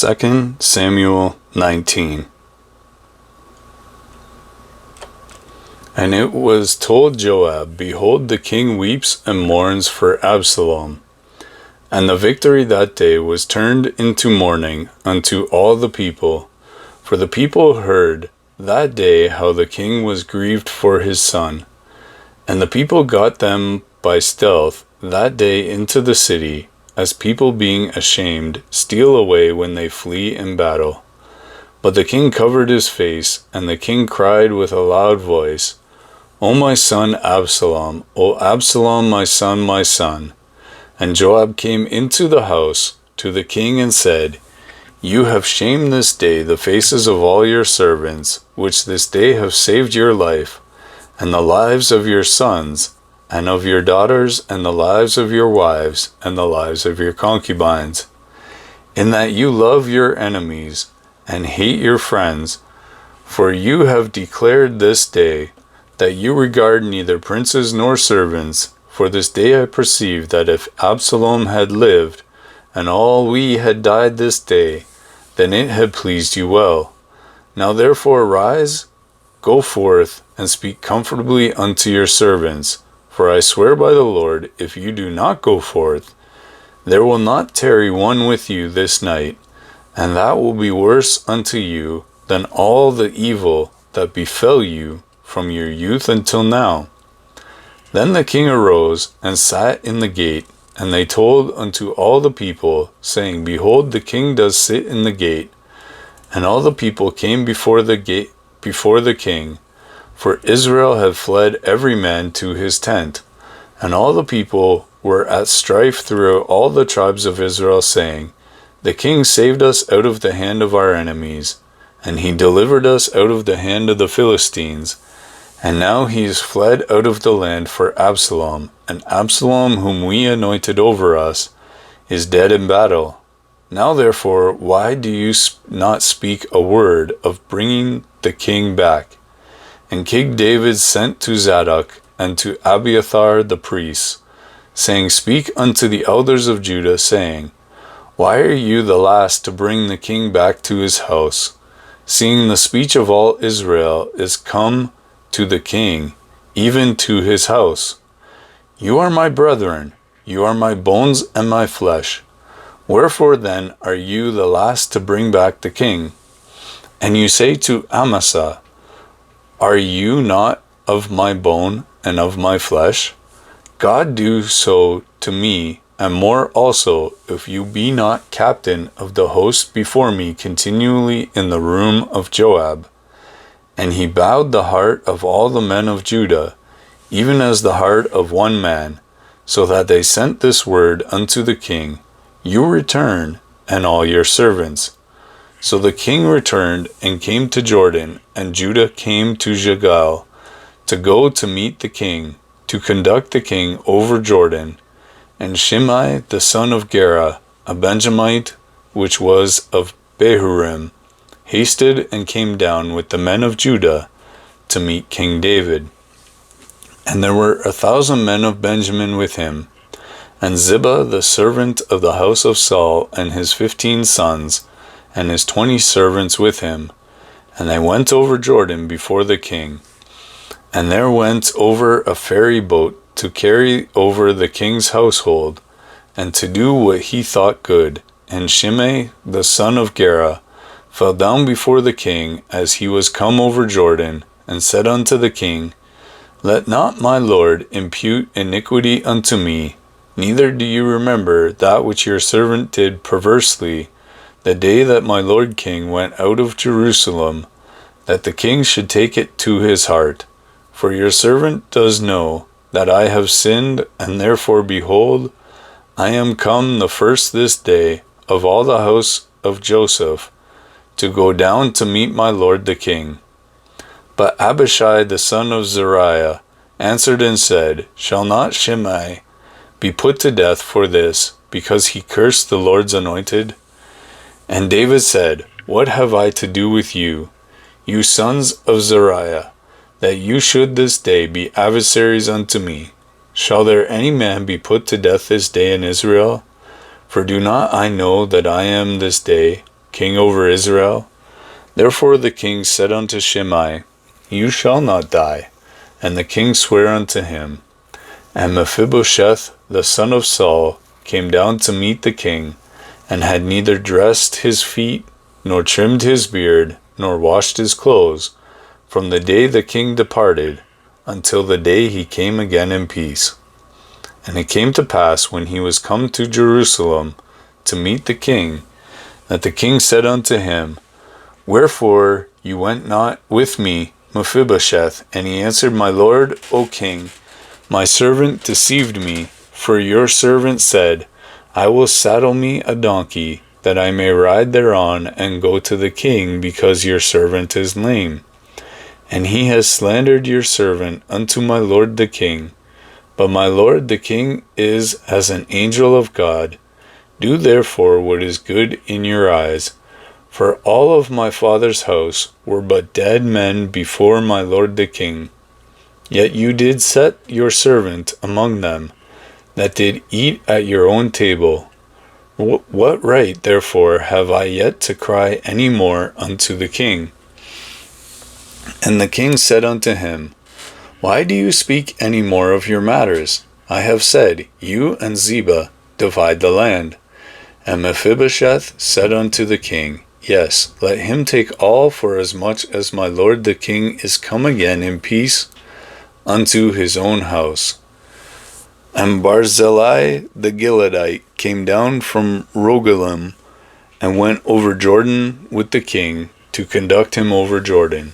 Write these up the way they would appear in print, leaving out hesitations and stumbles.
2 Samuel 19. And it was told Joab, Behold, the king weeps and mourns for Absalom. And the victory that day was turned into mourning unto all the people. For the people heard that day how the king was grieved for his son. And the people got them by stealth that day into the city, as people being ashamed steal away when they flee in battle. But the king covered his face, and the king cried with a loud voice, O my son Absalom, O Absalom, my son, my son. And Joab came into the house to the king and said, You have shamed this day the faces of all your servants, which this day have saved your life, and the lives of your sons, and of your daughters, and the lives of your wives, and the lives of your concubines, in that you love your enemies, and hate your friends. For you have declared this day, that you regard neither princes nor servants. For this day I perceive that if Absalom had lived, and all we had died this day, then it had pleased you well. Now therefore rise, go forth, and speak comfortably unto your servants. For I swear by the Lord, if you do not go forth, there will not tarry one with you this night, and that will be worse unto you than all the evil that befell you from your youth until now. Then the king arose and sat in the gate, and they told unto all the people, saying, Behold, the king does sit in the gate. And all the people came before the gate, before the king, for Israel had fled every man to his tent. And all the people were at strife throughout all the tribes of Israel, saying, The king saved us out of the hand of our enemies, and he delivered us out of the hand of the Philistines. And now he is fled out of the land for Absalom, and Absalom, whom we anointed over us, is dead in battle. Now therefore, why do you not speak a word of bringing the king back? And King David sent to Zadok and to Abiathar the priests, saying, Speak unto the elders of Judah, saying, Why are you the last to bring the king back to his house, seeing the speech of all Israel is come to the king, even to his house? You are my brethren, you are my bones and my flesh. Wherefore then are you the last to bring back the king? And you say to Amasa, Are you not of my bone and of my flesh? God do so to me, and more also, if you be not captain of the host before me continually in the room of Joab. And he bowed the heart of all the men of Judah, even as the heart of one man, so that they sent this word unto the king, You return, and all your servants. So the king returned and came to Jordan, and Judah came to Gilgal, to go to meet the king, to conduct the king over Jordan. And Shimei the son of Gera, a Benjamite, which was of Bahurim, hasted and came down with the men of Judah to meet King David. And there were 1,000 men of Benjamin with him, and Ziba the servant of the house of Saul, and his 15 sons, and his 20 servants with him. And they went over Jordan before the king. And there went over a ferry boat to carry over the king's household, and to do what he thought good. And Shimei the son of Gera fell down before the king as he was come over Jordan, and said unto the king, Let not my lord impute iniquity unto me, neither do you remember that which your servant did perversely, the day that my lord king went out of Jerusalem, that the king should take it to his heart. For your servant does know that I have sinned, and therefore, behold, I am come the first this day of all the house of Joseph, to go down to meet my lord the king. But Abishai the son of Zeruiah answered and said, Shall not Shimei be put to death for this, because he cursed the Lord's anointed? And David said, What have I to do with you, you sons of Zeruiah, that you should this day be adversaries unto me? Shall there any man be put to death this day in Israel? For do not I know that I am this day king over Israel? Therefore the king said unto Shimei, You shall not die. And the king sware unto him. And Mephibosheth, the son of Saul, came down to meet the king, and had neither dressed his feet, nor trimmed his beard, nor washed his clothes, from the day the king departed, until the day he came again in peace. And it came to pass, when he was come to Jerusalem to meet the king, that the king said unto him, Wherefore you went not with me, Mephibosheth? And he answered, My lord, O king, my servant deceived me, for your servant said, I will saddle me a donkey, that I may ride thereon and go to the king, because your servant is lame. And he has slandered your servant unto my lord the king. But my lord the king is as an angel of God. Do therefore what is good in your eyes. For all of my father's house were but dead men before my lord the king. Yet you did set your servant among them, that did eat at your own table. What right, therefore, have I yet to cry any more unto the king? And the king said unto him, Why do you speak any more of your matters? I have said, You and Ziba divide the land. And Mephibosheth said unto the king, Yes, let him take all, for as much as my lord the king is come again in peace unto his own house. And Barzillai the Gileadite came down from Rogelim, and went over Jordan with the king, to conduct him over Jordan.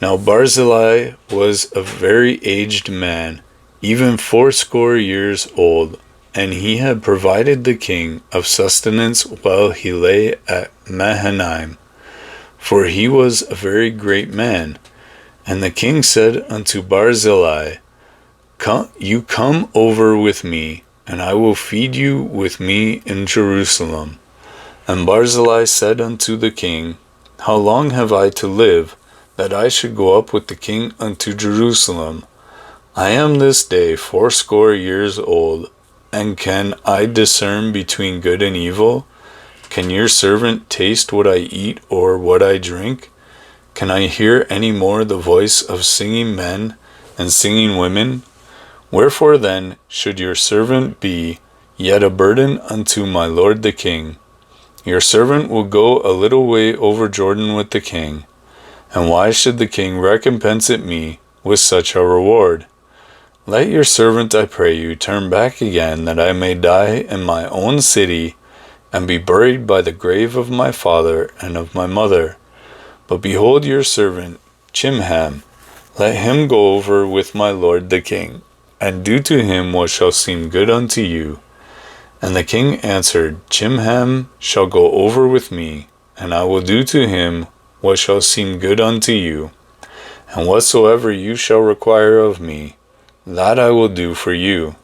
Now Barzillai was a very aged man, even 80 years old, and he had provided the king of sustenance while he lay at Mahanaim, for he was a very great man. And the king said unto Barzillai, You come over with me, and I will feed you with me in Jerusalem. And Barzillai said unto the king, How long have I to live, that I should go up with the king unto Jerusalem? I am this day 80 years old, and can I discern between good and evil? Can your servant taste what I eat or what I drink? Can I hear any more the voice of singing men and singing women? Wherefore then should your servant be yet a burden unto my lord the king? Your servant will go a little way over Jordan with the king. And why should the king recompense it me with such a reward? Let your servant, I pray you, turn back again, that I may die in my own city, and be buried by the grave of my father and of my mother. But behold your servant, Chimham, let him go over with my lord the king, and do to him what shall seem good unto you. And the king answered, Chimham shall go over with me, and I will do to him what shall seem good unto you. And whatsoever you shall require of me, that I will do for you.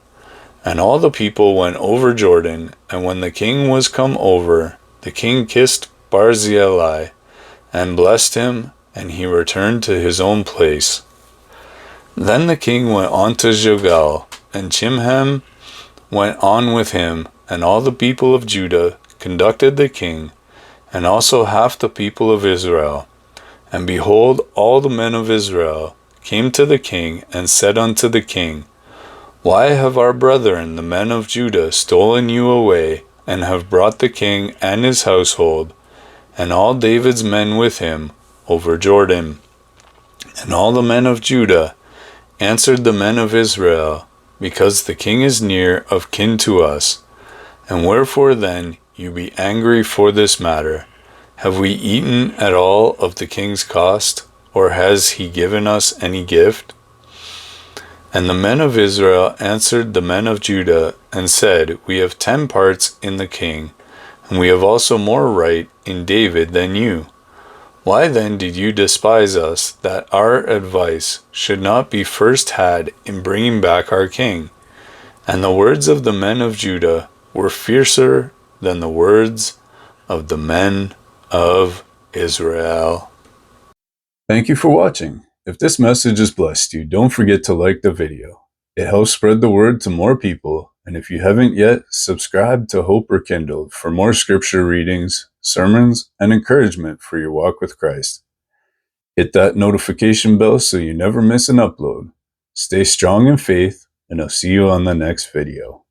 And all the people went over Jordan, and when the king was come over, the king kissed Barzillai, and blessed him, and he returned to his own place. Then the king went on to Gilgal, and Chimham went on with him, and all the people of Judah conducted the king, and also half the people of Israel. And behold, all the men of Israel came to the king, and said unto the king, Why have our brethren, the men of Judah, stolen you away, and have brought the king and his household, and all David's men with him, over Jordan? And all the men of Judah answered the men of Israel, Because the king is near of kin to us. And wherefore then you be angry for this matter? Have we eaten at all of the king's cost, or has he given us any gift? And the men of Israel answered the men of Judah, and said, We have 10 parts in the king, and we have also more right in David than you. Why then did you despise us, that our advice should not be first had in bringing back our king? And the words of the men of Judah were fiercer than the words of the men of Israel. Thank you for watching. If this message has blessed you, don't forget to like the video. It helps spread the word to more people And if you haven't yet, subscribe to Hope Rekindled for more scripture readings, sermons, and encouragement for your walk with Christ. Hit that notification bell so you never miss an upload. Stay strong in faith, and I'll see you on the next video.